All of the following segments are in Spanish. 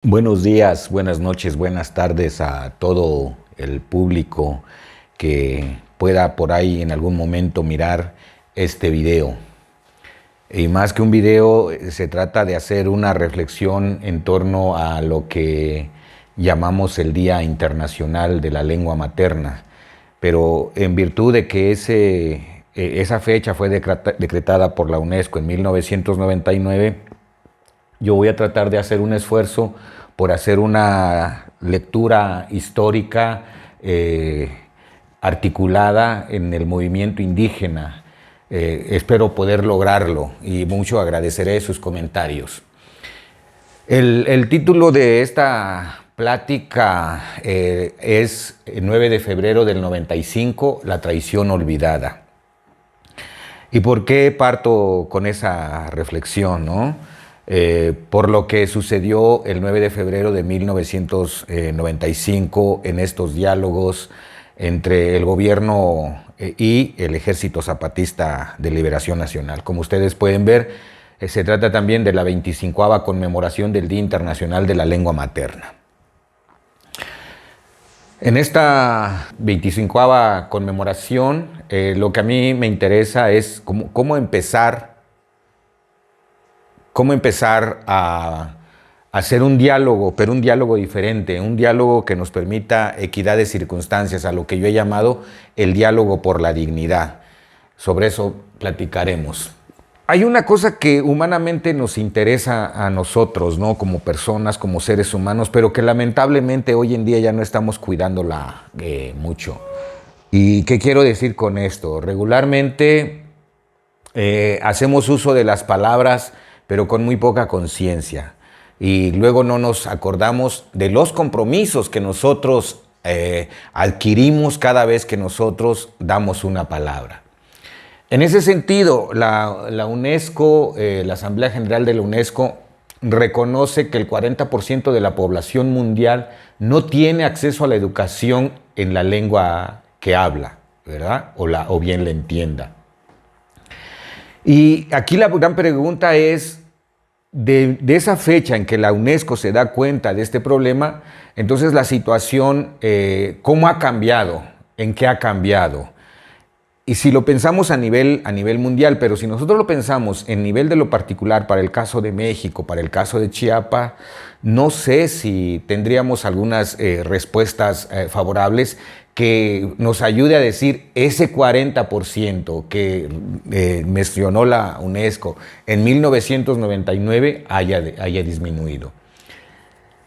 Buenos días, buenas noches, buenas tardes a todo el público que pueda por ahí en algún momento mirar este video. Y más que un video, se trata de hacer una reflexión en torno a lo que llamamos el Día Internacional de la Lengua Materna. Pero en virtud de que esa fecha fue decretada por la UNESCO en 1999, yo voy a tratar de hacer un esfuerzo por hacer una lectura histórica articulada en el movimiento indígena. Espero poder lograrlo y mucho agradeceré sus comentarios. El título de esta plática es 9 de febrero del 95, La traición olvidada. ¿Y por qué parto con esa reflexión, no? Por lo que sucedió el 9 de febrero de 1995 en estos diálogos entre el gobierno y el Ejército Zapatista de Liberación Nacional. Como ustedes pueden ver, se trata también de la 25ª conmemoración del Día Internacional de la Lengua Materna. En esta 25ª conmemoración, lo que a mí me interesa es cómo empezar a hacer un diálogo, pero un diálogo diferente, un diálogo que nos permita equidad de circunstancias, a lo que yo he llamado el diálogo por la dignidad. Sobre eso platicaremos. Hay una cosa que humanamente nos interesa a nosotros, ¿no? Como personas, como seres humanos, pero que lamentablemente hoy en día ya no estamos cuidándola mucho. ¿Y qué quiero decir con esto? Regularmente hacemos uso de las palabras, pero con muy poca conciencia. Y luego no nos acordamos de los compromisos que nosotros adquirimos cada vez que nosotros damos una palabra. En ese sentido, la UNESCO, la Asamblea General de la UNESCO, reconoce que el 40% de la población mundial no tiene acceso a la educación en la lengua que habla, ¿verdad? O bien la entienda. Y aquí la gran pregunta es, de esa fecha en que la UNESCO se da cuenta de este problema, entonces la situación, ¿cómo ha cambiado? ¿En qué ha cambiado? Y si lo pensamos a nivel mundial, pero si nosotros lo pensamos en nivel de lo particular, para el caso de México, para el caso de Chiapas, no sé si tendríamos algunas respuestas favorables que nos ayude a decir ese 40% que mencionó la UNESCO en 1999 haya disminuido.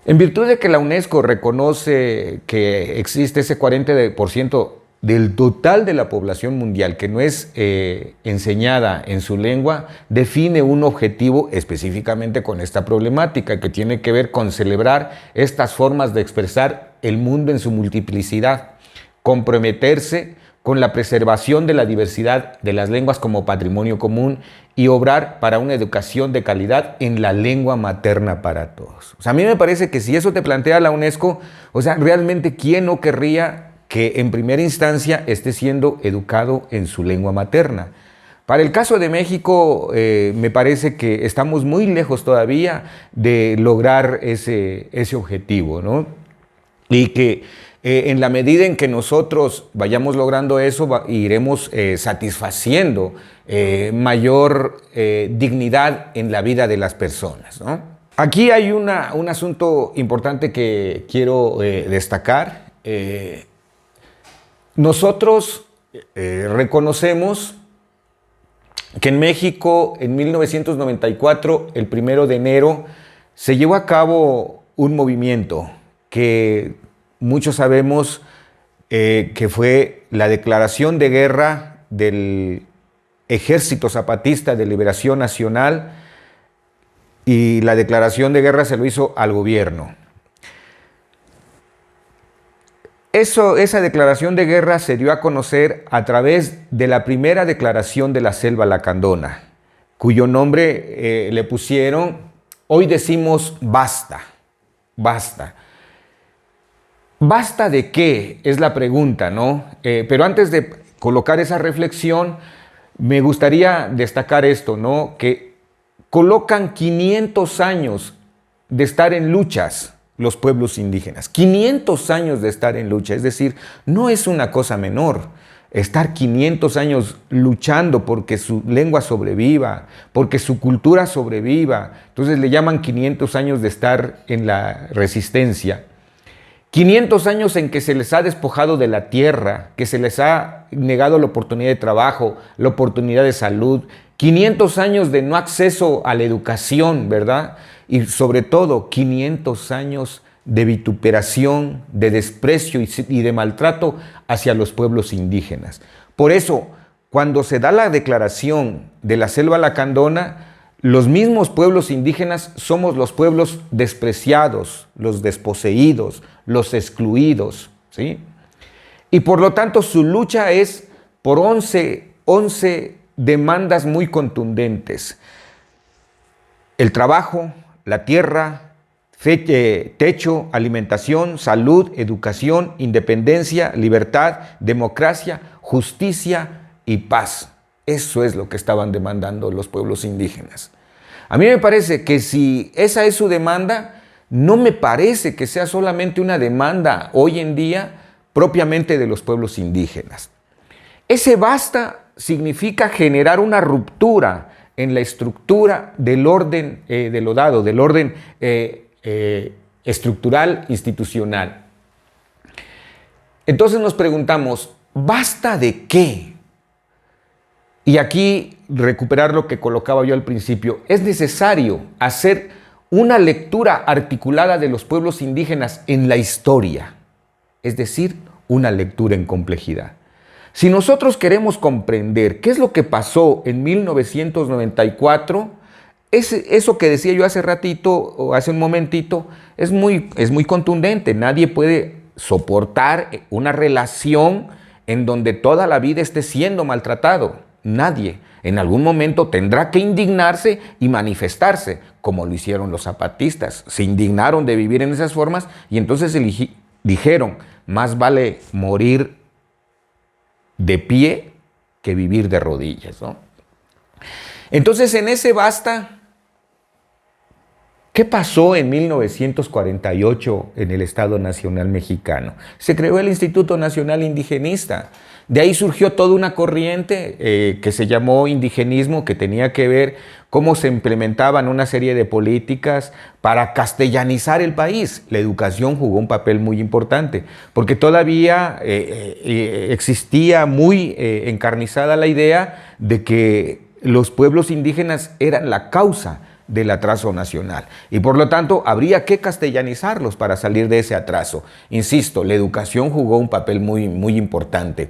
En virtud de que la UNESCO reconoce que existe ese 40% del total de la población mundial que no es enseñada en su lengua, define un objetivo específicamente con esta problemática que tiene que ver con celebrar estas formas de expresar el mundo en su multiplicidad, comprometerse con la preservación de la diversidad de las lenguas como patrimonio común y obrar para una educación de calidad en la lengua materna para todos. O sea, a mí me parece que si eso te plantea la UNESCO, o sea, realmente, ¿quién no querría que en primera instancia esté siendo educado en su lengua materna? Para el caso de México, me parece que estamos muy lejos todavía de lograr ese objetivo, ¿no? Y que en la medida en que nosotros vayamos logrando eso, iremos satisfaciendo mayor dignidad en la vida de las personas, ¿no? Aquí hay un asunto importante que quiero destacar. Nosotros reconocemos que en México, en 1994, el 1 de enero, se llevó a cabo un movimiento que muchos sabemos que fue la declaración de guerra del Ejército Zapatista de Liberación Nacional, y la declaración de guerra se lo hizo al gobierno. Esa declaración de guerra se dio a conocer a través de la primera declaración de la Selva Lacandona, cuyo nombre le pusieron "Hoy decimos basta, basta". ¿Basta de qué? Es la pregunta, ¿no? Pero antes de colocar esa reflexión, me gustaría destacar esto, ¿no? Que colocan 500 años de estar en luchas los pueblos indígenas. 500 años de estar en lucha, es decir, no es una cosa menor. Estar 500 años luchando porque su lengua sobreviva, porque su cultura sobreviva. Entonces le llaman 500 años de estar en la resistencia. 500 años en que se les ha despojado de la tierra, que se les ha negado la oportunidad de trabajo, la oportunidad de salud. 500 años de no acceso a la educación, ¿verdad? Y sobre todo 500 años de vituperación, de desprecio y de maltrato hacia los pueblos indígenas. Por eso, cuando se da la declaración de la Selva Lacandona, los mismos pueblos indígenas somos los pueblos despreciados, los desposeídos, los excluidos, ¿sí? Y por lo tanto su lucha es por 11 demandas muy contundentes. El trabajo, la tierra, techo, alimentación, salud, educación, independencia, libertad, democracia, justicia y paz. Eso es lo que estaban demandando los pueblos indígenas. A mí me parece que si esa es su demanda, no me parece que sea solamente una demanda hoy en día propiamente de los pueblos indígenas. Ese basta significa generar una ruptura en la estructura del orden de lo dado, del orden estructural institucional. Entonces nos preguntamos, ¿basta de qué? Y aquí recuperar lo que colocaba yo al principio, es necesario hacer una lectura articulada de los pueblos indígenas en la historia, es decir, una lectura en complejidad. Si nosotros queremos comprender qué es lo que pasó en 1994, eso que decía yo hace ratito o hace un momentito es muy contundente. Nadie puede soportar una relación en donde toda la vida esté siendo maltratado. Nadie. En algún momento tendrá que indignarse y manifestarse, como lo hicieron los zapatistas. Se indignaron de vivir en esas formas y entonces dijeron, más vale morir de pie que vivir de rodillas, ¿no? Entonces, en ese basta, ¿qué pasó en 1948 en el Estado Nacional Mexicano? Se creó el Instituto Nacional Indigenista. De ahí surgió toda una corriente que se llamó indigenismo, que tenía que ver cómo se implementaban una serie de políticas para castellanizar el país. La educación jugó un papel muy importante, porque todavía existía muy encarnizada la idea de que los pueblos indígenas eran la causa del atraso nacional y por lo tanto habría que castellanizarlos para salir de ese atraso. Insisto, la educación jugó un papel muy importante.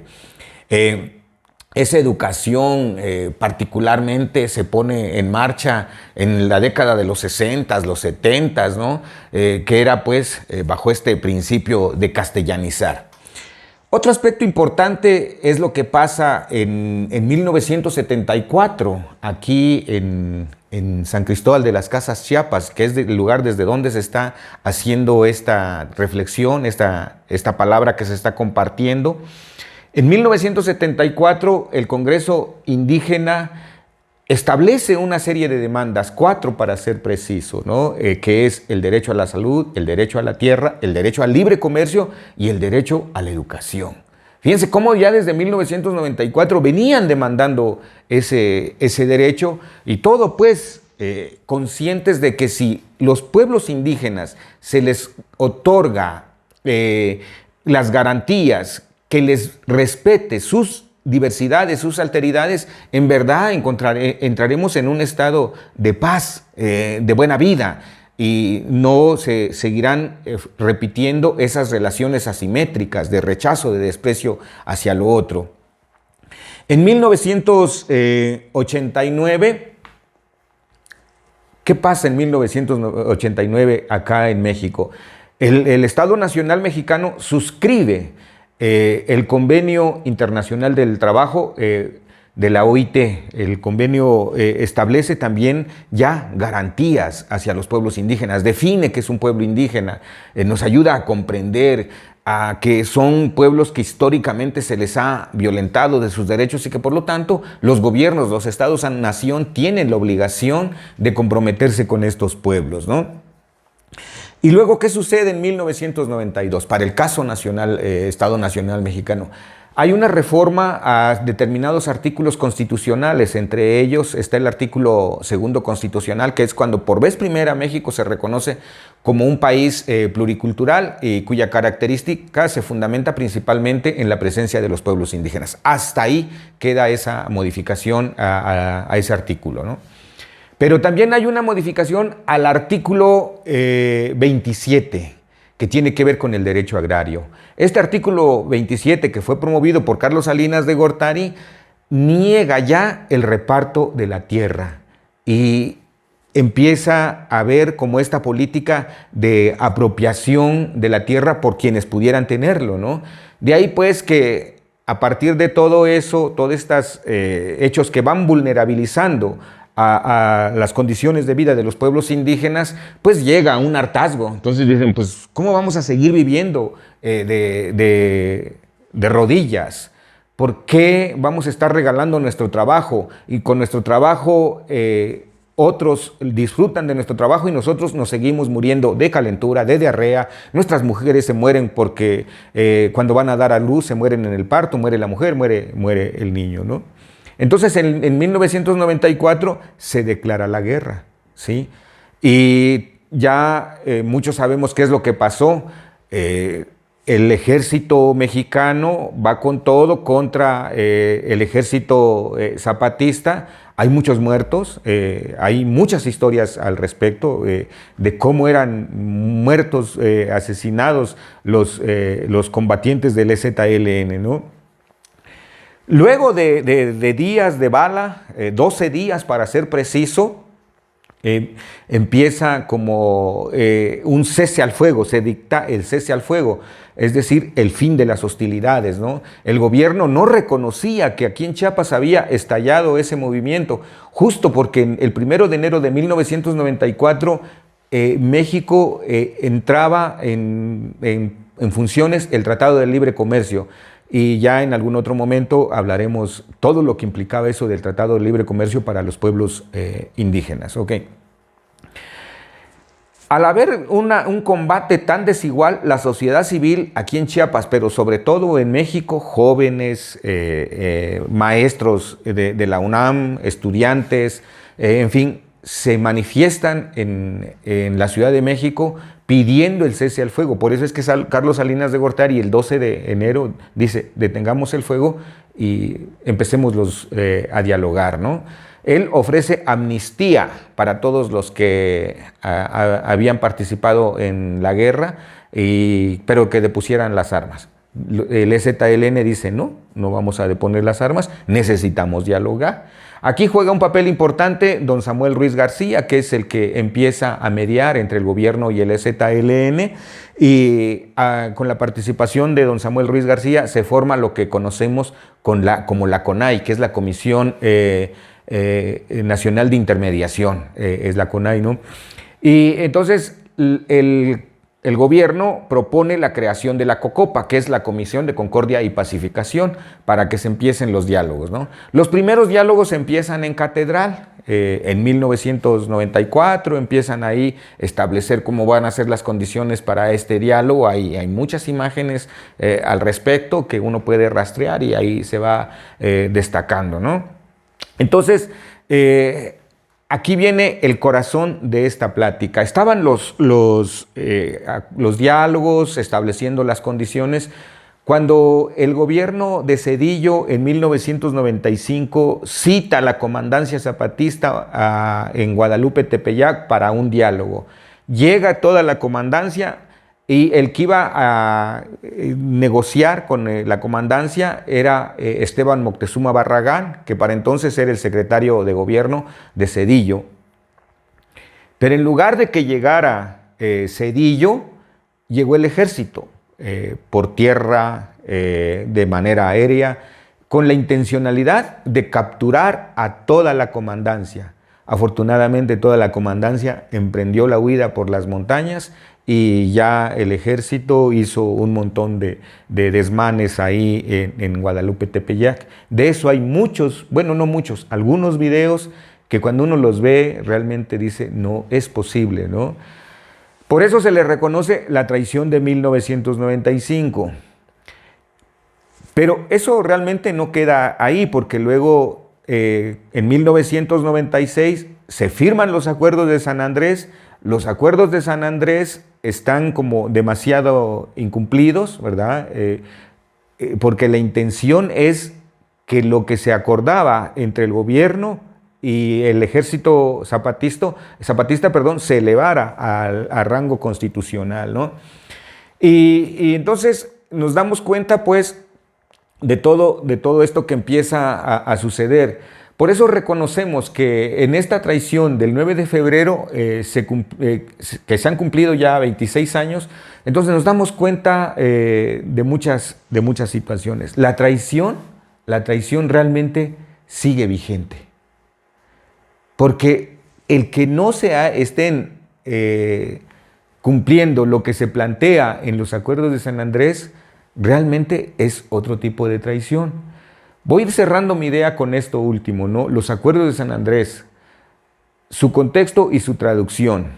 Esa educación particularmente se pone en marcha en la década de los 60, los 70, ¿no? Que era pues bajo este principio de castellanizar. Otro aspecto importante es lo que pasa en 1974, aquí en San Cristóbal de las Casas, Chiapas, que es el lugar desde donde se está haciendo esta reflexión, esta palabra que se está compartiendo. En 1974, el Congreso Indígena establece una serie de demandas, 4 para ser preciso, ¿no? Que es el derecho a la salud, el derecho a la tierra, el derecho al libre comercio y el derecho a la educación. Fíjense cómo ya desde 1994 venían demandando ese derecho y todo pues conscientes de que si los pueblos indígenas se les otorga las garantías, que les respete sus diversidades, sus alteridades, en verdad entraremos en un estado de paz, de buena vida, y no se seguirán repitiendo esas relaciones asimétricas de rechazo, de desprecio hacia lo otro. En 1989, ¿qué pasa en 1989 acá en México? El Estado Nacional Mexicano suscribe el Convenio Internacional del Trabajo de la OIT. El convenio establece también ya garantías hacia los pueblos indígenas, define qué es un pueblo indígena, nos ayuda a comprender a que son pueblos que históricamente se les ha violentado de sus derechos y que por lo tanto los gobiernos, los estados-nación tienen la obligación de comprometerse con estos pueblos, ¿no? Y luego, ¿qué sucede en 1992 para el caso nacional, Estado Nacional Mexicano? Hay una reforma a determinados artículos constitucionales, entre ellos está el artículo segundo constitucional, que es cuando por vez primera México se reconoce como un país pluricultural y cuya característica se fundamenta principalmente en la presencia de los pueblos indígenas. Hasta ahí queda esa modificación a ese artículo, ¿no? Pero también hay una modificación al artículo 27, que tiene que ver con el derecho agrario. Este artículo 27, que fue promovido por Carlos Salinas de Gortari, niega ya el reparto de la tierra y empieza a ver como esta política de apropiación de la tierra por quienes pudieran tenerlo, ¿no? De ahí pues que a partir de todo eso, todos estos hechos que van vulnerabilizando a las condiciones de vida de los pueblos indígenas, pues llega un hartazgo. Entonces dicen, pues, ¿cómo vamos a seguir viviendo de rodillas? ¿Por qué vamos a estar regalando nuestro trabajo? Y con nuestro trabajo otros disfrutan de nuestro trabajo y nosotros nos seguimos muriendo de calentura, de diarrea. Nuestras mujeres se mueren porque cuando van a dar a luz se mueren en el parto, muere la mujer, muere el niño, ¿no? Entonces, en 1994 se declara la guerra, ¿sí? Y ya muchos sabemos qué es lo que pasó. El ejército mexicano va con todo contra el ejército zapatista. Hay muchos muertos, hay muchas historias al respecto de cómo eran muertos, asesinados los combatientes del EZLN, ¿no? Luego de días de bala, 12 días para ser preciso, empieza como un cese al fuego, se dicta el cese al fuego, es decir, el fin de las hostilidades, ¿no? El gobierno no reconocía que aquí en Chiapas había estallado ese movimiento, justo porque el 1 de enero de 1994 México entraba en funciones el Tratado de Libre Comercio. Y ya en algún otro momento hablaremos todo lo que implicaba eso del Tratado de Libre Comercio para los pueblos indígenas. Okay. Al haber un combate tan desigual, la sociedad civil aquí en Chiapas, pero sobre todo en México, jóvenes, maestros de la UNAM, estudiantes, en fin, se manifiestan en la Ciudad de México pidiendo el cese al fuego. Por eso es que Carlos Salinas de Gortari el 12 de enero dice, detengamos el fuego y empecemos a dialogar, ¿no? Él ofrece amnistía para todos los que habían participado en la guerra, pero que depusieran las armas. El EZLN dice, no vamos a deponer las armas, necesitamos dialogar. Aquí juega un papel importante don Samuel Ruiz García, que es el que empieza a mediar entre el gobierno y el EZLN, y con la participación de don Samuel Ruiz García se forma lo que conocemos como la CONAI, que es la Comisión Nacional de Intermediación, es la CONAI, ¿no? Y entonces el gobierno propone la creación de la COCOPA, que es la Comisión de Concordia y Pacificación, para que se empiecen los diálogos, ¿no? Los primeros diálogos empiezan en Catedral, en 1994, empiezan ahí a establecer cómo van a ser las condiciones para este diálogo. Hay muchas imágenes al respecto que uno puede rastrear y ahí se va destacando, ¿no? Entonces, aquí viene el corazón de esta plática. Estaban los diálogos, estableciendo las condiciones, cuando el gobierno de Zedillo en 1995 cita a la comandancia zapatista en Guadalupe, Tepeyac, para un diálogo. Llega toda la comandancia y el que iba a negociar con la comandancia era Esteban Moctezuma Barragán, que para entonces era el secretario de gobierno de Zedillo. Pero en lugar de que llegara Zedillo, llegó el ejército por tierra, de manera aérea, con la intencionalidad de capturar a toda la comandancia. Afortunadamente toda la comandancia emprendió la huida por las montañas y ya el ejército hizo un montón de desmanes ahí en Guadalupe, Tepeyac. De eso hay muchos, bueno, no muchos, algunos videos que cuando uno los ve realmente dice, no es posible, ¿no? Por eso se le reconoce la traición de 1995. Pero eso realmente no queda ahí, porque luego en 1996 se firman los acuerdos de San Andrés. Los acuerdos de San Andrés están como demasiado incumplidos, ¿verdad? Porque la intención es que lo que se acordaba entre el gobierno y el ejército zapatista, se elevara a rango constitucional, ¿no? Y entonces nos damos cuenta, pues, de todo esto que empieza a suceder. Por eso reconocemos que en esta traición del 9 de febrero, que se han cumplido ya 26 años, entonces nos damos cuenta de muchas situaciones. La traición realmente sigue vigente. Porque el que no estén cumpliendo lo que se plantea en los acuerdos de San Andrés, realmente es otro tipo de traición. Voy a ir cerrando mi idea con esto último, ¿no? Los acuerdos de San Andrés, su contexto y su traducción.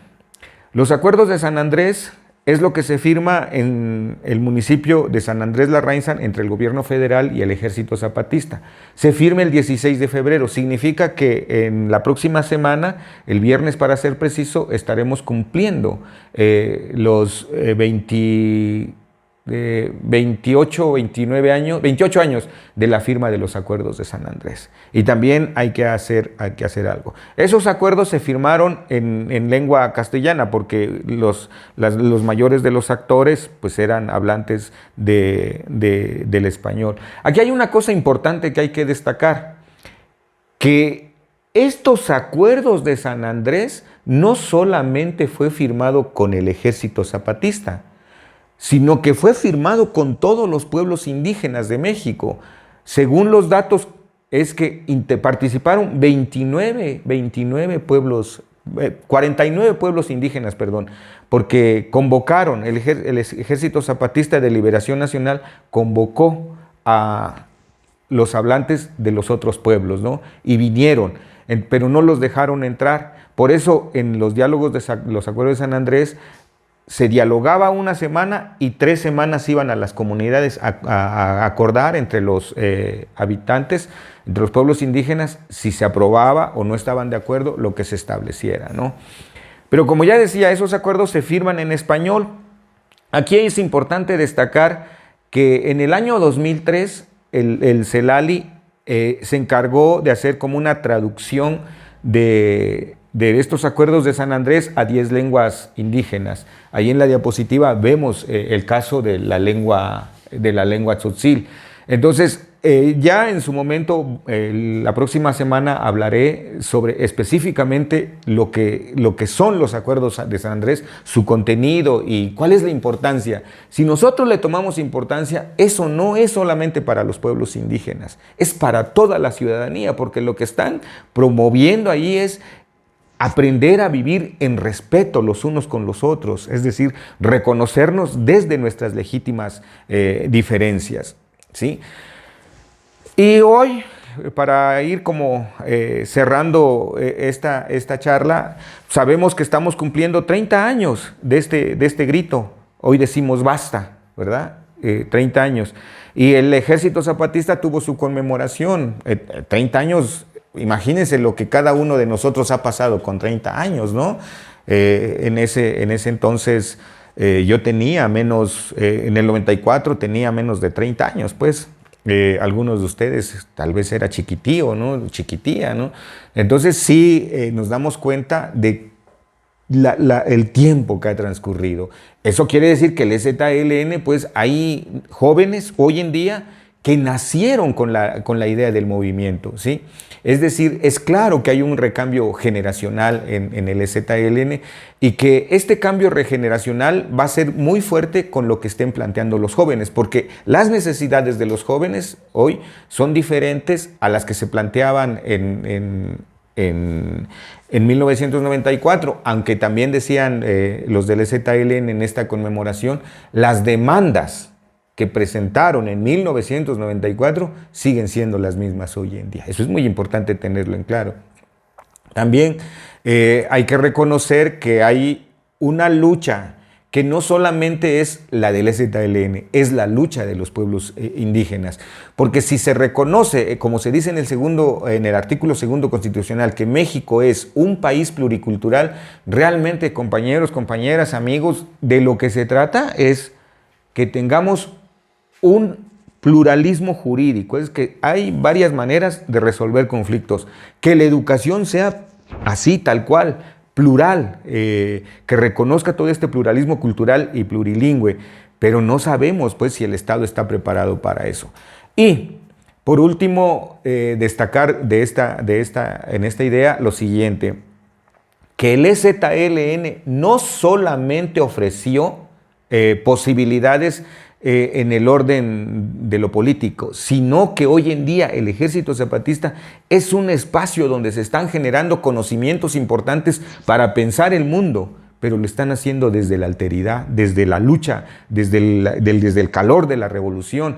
Los acuerdos de San Andrés es lo que se firma en el municipio de San Andrés Larrainzan entre el gobierno federal y el ejército zapatista. Se firma el 16 de febrero, significa que en la próxima semana, el viernes para ser preciso, estaremos cumpliendo los 28 años de la firma de los acuerdos de San Andrés. Y también hay que hacer algo. Esos acuerdos se firmaron en lengua castellana porque los mayores de los actores pues eran hablantes del español. Aquí hay una cosa importante que hay que destacar, que estos acuerdos de San Andrés no solamente fue firmado con el ejército zapatista, sino que fue firmado con todos los pueblos indígenas de México. Según los datos, es que participaron 49 pueblos indígenas, perdón, porque convocaron, el Ejército Zapatista de Liberación Nacional convocó a los hablantes de los otros pueblos, ¿no? Y vinieron, pero no los dejaron entrar. Por eso, en los diálogos de los acuerdos de San Andrés, se dialogaba una semana y 3 semanas iban a las comunidades a acordar entre los habitantes, entre los pueblos indígenas, si se aprobaba o no estaban de acuerdo lo que se estableciera, ¿no? Pero como ya decía, esos acuerdos se firman en español. Aquí es importante destacar que en el año 2003 el CELALI se encargó de hacer como una traducción de estos acuerdos de San Andrés a 10 lenguas indígenas. Ahí en la diapositiva vemos el caso de la lengua tzotzil. Entonces, ya en su momento, la próxima semana hablaré sobre específicamente lo que son los acuerdos de San Andrés, su contenido y cuál es la importancia. Si nosotros le tomamos importancia, eso no es solamente para los pueblos indígenas, es para toda la ciudadanía, porque lo que están promoviendo ahí es aprender a vivir en respeto los unos con los otros, es decir, reconocernos desde nuestras legítimas diferencias, ¿sí? Y hoy, para ir como cerrando esta charla, sabemos que estamos cumpliendo 30 años de este grito. Hoy decimos basta, ¿verdad? 30 años. Y el Ejército Zapatista tuvo su conmemoración, 30 años. Imagínense lo que cada uno de nosotros ha pasado con 30 años, ¿no? En ese entonces yo tenía menos, en el 94 tenía menos de 30 años, pues. Algunos de ustedes tal vez era chiquitío, ¿no? Chiquitía, ¿no? Entonces sí nos damos cuenta de el tiempo que ha transcurrido. Eso quiere decir que el EZLN, pues hay jóvenes hoy en día que nacieron con la idea del movimiento, ¿sí? Es decir, es claro que hay un recambio generacional en el EZLN y que este cambio regeneracional va a ser muy fuerte con lo que estén planteando los jóvenes, porque las necesidades de los jóvenes hoy son diferentes a las que se planteaban en 1994, aunque también decían los del EZLN en esta conmemoración, las demandas que presentaron en 1994 siguen siendo las mismas hoy en día. Eso es muy importante tenerlo en claro. También hay que reconocer que hay una lucha que no solamente es la del EZLN, es la lucha de los pueblos indígenas. Porque si se reconoce, como se dice en el artículo segundo constitucional, que México es un país pluricultural, realmente, compañeros, compañeras, amigos, de lo que se trata es que tengamos un pluralismo jurídico. Es que hay varias maneras de resolver conflictos. Que la educación sea así, tal cual, plural, que reconozca todo este pluralismo cultural y plurilingüe, pero no sabemos pues si el Estado está preparado para eso. Y por último, destacar en esta idea lo siguiente, que el EZLN no solamente ofreció posibilidades en el orden de lo político, sino que hoy en día el Ejército Zapatista es un espacio donde se están generando conocimientos importantes para pensar el mundo, pero lo están haciendo desde la alteridad, desde la lucha, desde el calor de la revolución.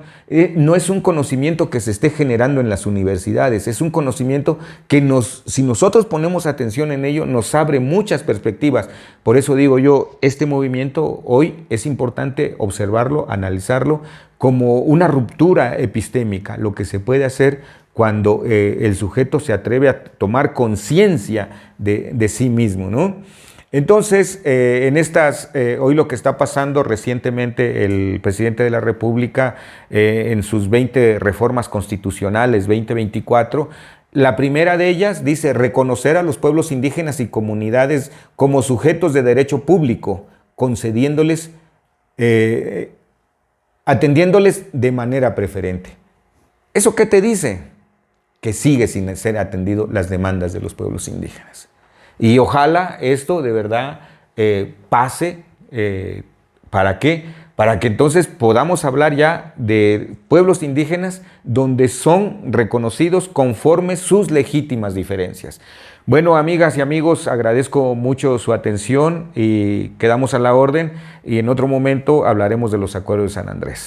No es un conocimiento que se esté generando en las universidades, es un conocimiento que si nosotros ponemos atención en ello, nos abre muchas perspectivas. Por eso digo yo, este movimiento hoy es importante observarlo, analizarlo como una ruptura epistémica, lo que se puede hacer cuando el sujeto se atreve a tomar conciencia de sí mismo, ¿no? Entonces, hoy lo que está pasando recientemente, el presidente de la República, en sus 20 reformas constitucionales 2024, la primera de ellas dice reconocer a los pueblos indígenas y comunidades como sujetos de derecho público, concediéndoles, atendiéndoles de manera preferente. ¿Eso qué te dice? Que sigue sin ser atendido las demandas de los pueblos indígenas. Y ojalá esto de verdad pase. ¿Para qué? Para que entonces podamos hablar ya de pueblos indígenas donde son reconocidos conforme sus legítimas diferencias. Bueno, amigas y amigos, agradezco mucho su atención y quedamos a la orden. Y en otro momento hablaremos de los acuerdos de San Andrés.